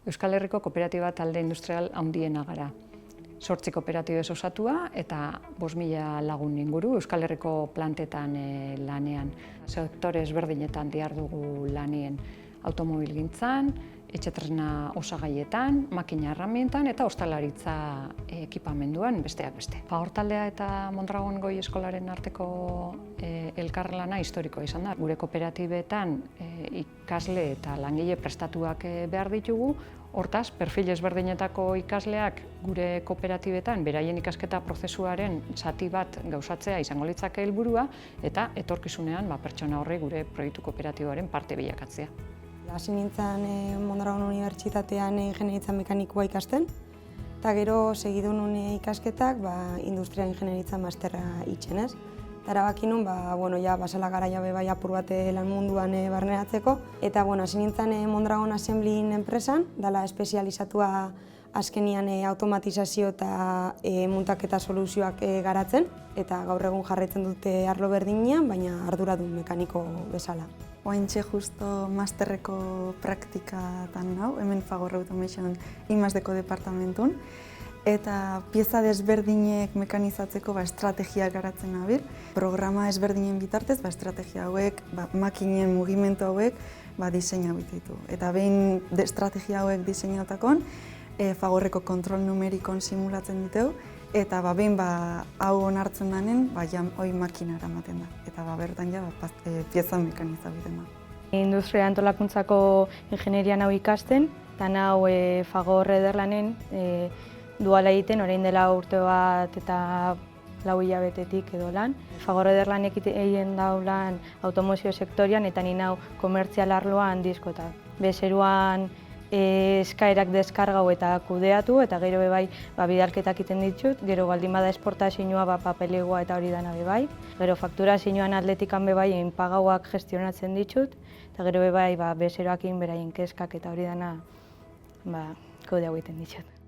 Euskal Herriko kooperatiba talde industrial handiena gara. 8 kooperatibez osatua eta 5.000 lagun inguru Euskal Herriko plantetan lanean. Sektore ezberdinetan dihardugu lanien, automobilgintzan, etxetresna osagaietan, makina erramintan eta ostalaritza ekipamenduan besteak beste. Fagor taldea eta Mondragon Goi Eskolaren arteko elkarlana historikoa izan da. Gure kooperatibetan ikasle eta langile prestatuak behar ditugu. Hortaz, perfil ezberdinetako ikasleak gure kooperatibetan beraien ikasketa prozesuaren zati bat gauzatzea izango litzake helburua eta etorkizunean pertsona horri gure proiektu kooperatiboaren parte bilakatzea. Hasi nintzen Mondragon Unibertsitatean ingenieritza mekanikoa ikasten, eta gero segidu nun ikasketak industria ingenieritza masterra itxenez. Eta erabaki nun, basala garaia bai apur bat lan munduan barneratzeko. Eta hasi nintzen Mondragon Assemblying enpresan, dela espezializatua azkenian automatizazio eta muntaketa soluzioak garatzen. Eta gaur egun jarraitzen dute arlo berdinean, baina arduradun mekaniko bezala. Oaintxe justo masterreko praktikatan hau, hemen Fagor Automation I+D-ko departamentun. Eta pieza desberdinek mekanizatzeko estrategiak garatzen nabil. Programa ezberdinen bitartez, estrategia hauek, makinen mugimendu hauek diseinatu ditu. Eta behin estrategia hauek diseinautakon, Fagorreko kontrol numerikon simulatzen diteu, eta behin hau onartzen danen, hoi makinara ematen da. Eta bertan pieza mekanizatu egiten da. Industria antolakuntzako ingenierian hau ikasten, eta hau Fagor Ederlanen duala egiten, orain dela urte bat eta 4 hilabetetik edo lan. Fagor Ederlanek egiten dau lan automozio sektorian eta ni nau komertzial arloan diskotak. Bezeruan eskaerak deskargau eta kudeatu eta gero bai bidalketak egiten ditut, gero baldin bada esportazioa papelegoa eta hori dana bai. Gero fakturazioan atletikan bai inpagauak gestionatzen ditut eta gero bai bezeroakin beraien keskak eta hori dana kode hau egiten ditut.